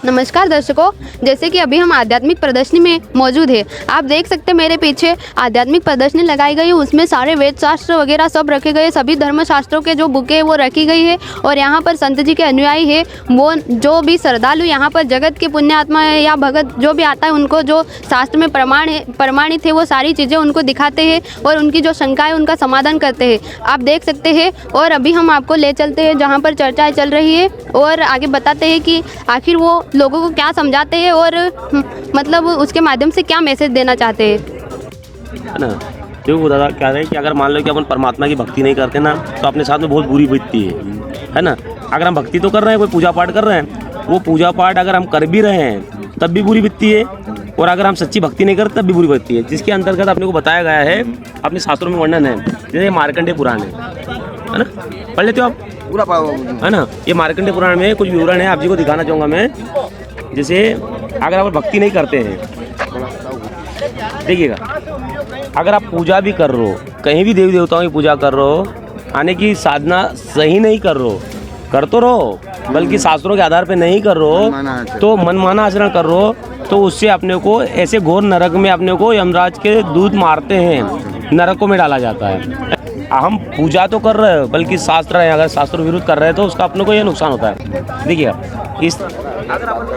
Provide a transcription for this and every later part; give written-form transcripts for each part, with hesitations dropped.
नमस्कार दर्शकों, जैसे कि अभी हम आध्यात्मिक प्रदर्शनी में मौजूद है। आप देख सकते हैं मेरे पीछे आध्यात्मिक प्रदर्शनी लगाई गई है, उसमें सारे वेद शास्त्र वगैरह सब रखे गए, सभी धर्म शास्त्रों के जो बुकें है वो रखी गई है। और यहाँ पर संत जी के अनुयायी है, वो जो भी श्रद्धालु यहाँ पर जगत के पुण्यात्मा है या भगत जो भी आता है, उनको जो शास्त्र में प्रमाणित है वो सारी चीज़ें उनको दिखाते हैं और उनकी जो शंका है उनका समाधान करते हैं। आप देख सकते हैं। और अभी हम आपको ले चलते हैं जहाँ पर चर्चाएँ चल रही है और आगे बताते हैं कि आखिर वो लोगों को क्या समझाते हैं और मतलब उसके माध्यम से क्या मैसेज देना चाहते हैं, है ना। देखो दादा क्या है कि अगर मान लो कि अपन परमात्मा की भक्ति नहीं करते ना, तो अपने साथ में बहुत बुरी बीतती है ना। अगर हम भक्ति तो कर रहे हैं, कोई पूजा पाठ कर रहे हैं, वो पूजा पाठ अगर हम कर भी रहे हैं तब भी बुरी बीतती है, और अगर हम सच्ची भक्ति नहीं करते तब भी बुरी बीतती है। जिसके अंतर्गत अपने को बताया गया है, अपने शास्त्रों में वर्णन है, जैसे मार्कंडेय पुराण है ना, पढ़ लेते हो आप पूरा है ना। ये मार्कंडेय पुराण में कुछ विवरण है, आप जी को दिखाना चाहूँगा मैं। जैसे अगर आप भक्ति नहीं करते हैं, देखिएगा, अगर आप पूजा भी कर रहे हो, कहीं भी देवी देवताओं की पूजा कर रहे हो, आने की साधना सही नहीं कर रहे हो, कर तो रहो, बल्कि शास्त्रों के आधार पे नहीं कर रहे हो, तो मनमाना आचरण कर रहे हो, तो उससे अपने को ऐसे घोर नरक में अपने को यमराज के दूत मारते हैं, नरकों में डाला जाता है। हम पूजा तो कर रहे हैं, बल्कि शास्त्र है, अगर शास्त्र विरुद्ध कर रहे हैं तो उसका अपने को ये नुकसान होता है। देखिए इस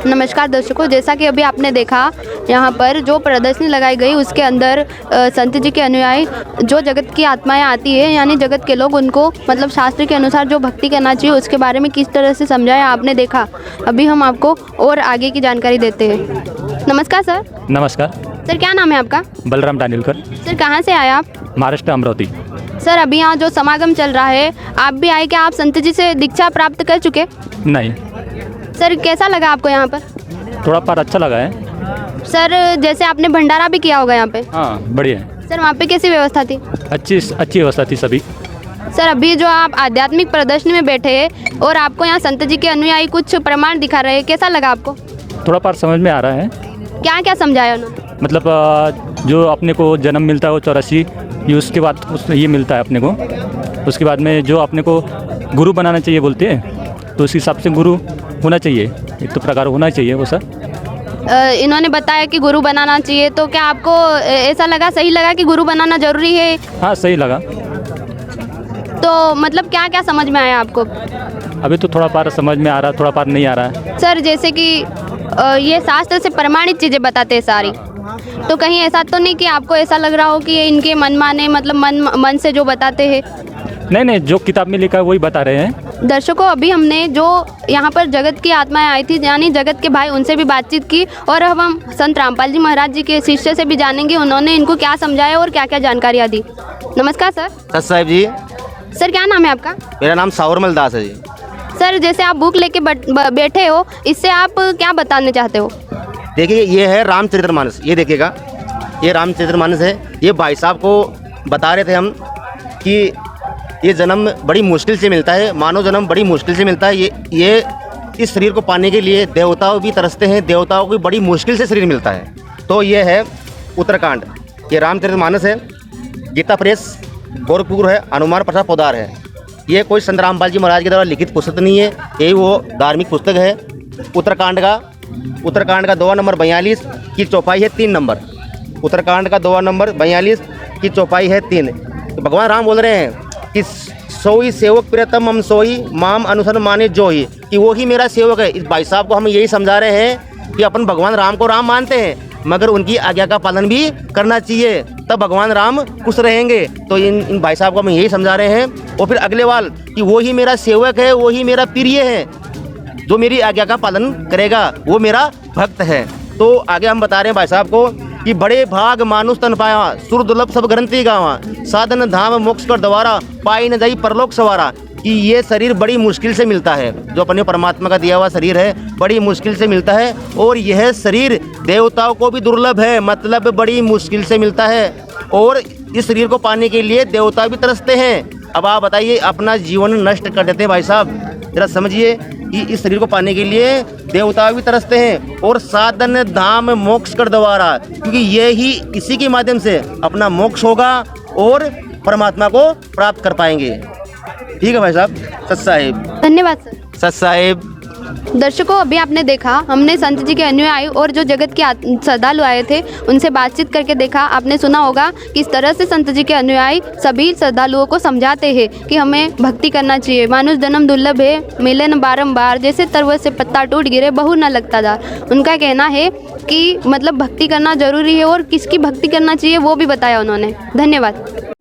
नमस्कार दर्शकों, जैसा कि अभी आपने देखा यहाँ पर जो प्रदर्शनी लगाई गई उसके अंदर संत जी के अनुयायी जो जगत की आत्माएं आती है, यानी जगत के लोग, उनको मतलब शास्त्र के अनुसार जो भक्ति करना चाहिए उसके बारे में किस तरह से समझाया आपने देखा। अभी हम आपको और आगे की जानकारी देते हैं। नमस्कार सर। नमस्कार सर, क्या नाम है आपका? बलराम दानिलकर। सर, कहाँ से आए आप? महाराष्ट्र अमरावती। सर, अभी यहाँ जो समागम चल रहा है, आप भी आए, क्या आप संत जी से दीक्षा प्राप्त कर चुके? नहीं। सर, कैसा लगा आपको यहाँ पर? थोड़ा पर अच्छा लगा है। सर, जैसे आपने भंडारा भी किया होगा यहाँ पे? हाँ, बढ़िया है। सर, वहाँ पे कैसी व्यवस्था थी? अच्छी व्यवस्था थी सभी। सर, अभी जो आप आध्यात्मिक प्रदर्शनी में बैठे हैं और आपको यहाँ संत जी के अनुयायी कुछ प्रमाण दिखा रहे हैं, कैसा लगा आपको? थोड़ा पर समझ में आ रहा है। क्या क्या समझाया उन्होंने? मतलब जो अपने को जन्म मिलता है वो 84, ये उसके बाद ये मिलता है अपने को। उसके बाद में जो अपने को गुरु बनाना चाहिए बोलते हैं, तो उस हिसाब से गुरु होना चाहिए, एक तो प्रकार होना चाहिए वो सर। इन्होंने बताया कि गुरु बनाना चाहिए, तो क्या आपको ऐसा लगा, सही लगा कि गुरु बनाना जरूरी है? हाँ, सही लगा। तो मतलब क्या क्या समझ में आया आपको? अभी तो थोड़ा पार समझ में आ रहा है, थोड़ा पार नहीं आ रहा है। सर, जैसे कि ये शास्त्र से प्रमाणित चीज़ें बताते हैं सारी, तो कहीं ऐसा तो नहीं कि आपको ऐसा लग रहा हो कि ये इनके मन माने, मतलब मन से जो बताते हैं? नहीं, जो किताब में लिखा है वही बता रहे हैं। दर्शकों, अभी हमने जो यहाँ पर जगत की आत्माएं आई थी, यानी जगत के भाई, उनसे भी बातचीत की और अब हम संत रामपाल जी महाराज जी के शिष्य से भी जानेंगे उन्होंने इनको क्या समझाया और क्या क्या जानकारियाँ दी। नमस्कार सर। सर साहिब जी। सर, क्या नाम है आपका? मेरा नाम सावरमल दास है जी। सर, जैसे आप बुक लेके बैठे हो, इससे आप क्या बताने चाहते हो? देखिए, ये है रामचरितमानस, ये देखिएगा, ये रामचरितमानस है। ये भाई साहब को बता रहे थे हम कि ये जन्म बड़ी मुश्किल से मिलता है, मानव जन्म बड़ी मुश्किल से मिलता है। ये इस शरीर को पाने के लिए देवताओं भी तरसते हैं, देवताओं को बड़ी मुश्किल से शरीर मिलता है। तो ये है उत्तराखंड, ये रामचरितमानस है। गीता प्रेस गोरखपुर है, हनुमान प्रसाद पोदार है। ये कोई संत रामपाल जी महाराज के द्वारा लिखित पुस्तक नहीं है, यही वो धार्मिक पुस्तक है। उत्तराखंड का दोहा नंबर 42 की चौपाई है 3 नंबर। उत्तराखंड का दोहा नंबर 42 की चौपाई है 3। तो भगवान राम बोल रहे हैं कि सोई सेवक प्रियतम हम सोई माम अनुसरण माने जो ही, कि वो ही मेरा सेवक है। इस भाई साहब को हम यही समझा रहे हैं कि अपन भगवान राम को राम मानते हैं, मगर उनकी आज्ञा का पालन भी करना चाहिए, तब भगवान राम खुश रहेंगे। तो इन भाई साहब को हम यही समझा रहे हैं। और फिर अगले वाल कि वो ही मेरा सेवक है, वो ही मेरा प्रिय है, जो मेरी आज्ञा का पालन करेगा वो मेरा भक्त है। तो आगे हम बता रहे हैं भाई साहब को कि बड़े भाग मानुष तन पाया, सुर दुर्लभ सब ग्रंथि गावा, साधन धाम मोक्ष कर द्वारा, पाई न जाई परलोक सवारा। कि ये शरीर बड़ी मुश्किल से मिलता है, जो अपने परमात्मा का दिया हुआ शरीर है, बड़ी मुश्किल से मिलता है। और यह शरीर देवताओं को भी दुर्लभ है, मतलब बड़ी मुश्किल से मिलता है। और इस शरीर को पाने के लिए देवता भी तरसते हैं। अब आप बताइए, अपना जीवन नष्ट कर देते हैं भाई साहब, जरा समझिए कि इस शरीर को पाने के लिए देवता भी तरसते हैं। और साधन धाम मोक्ष कर द्वारा, क्योंकि ये ही इसी के माध्यम से अपना मोक्ष होगा और परमात्मा को प्राप्त कर पाएंगे। ठीक है भाई साहब। सत साहिब। धन्यवाद सर। सत साहिब। दर्शकों, अभी आपने देखा, हमने संत जी के अनुयायी और जो जगत के श्रद्धालु आए थे उनसे बातचीत करके देखा। आपने सुना होगा किस तरह से संत जी के अनुयायी सभी श्रद्धालुओं को समझाते हैं कि हमें भक्ति करना चाहिए। मानुष जन्म दुर्लभ है, मिले न बारंबार, जैसे तरवे से पत्ता टूट गिरे बहु न लगता जा। उनका कहना है कि मतलब भक्ति करना जरूरी है और किसकी भक्ति करना चाहिए वो भी बताया उन्होंने। धन्यवाद।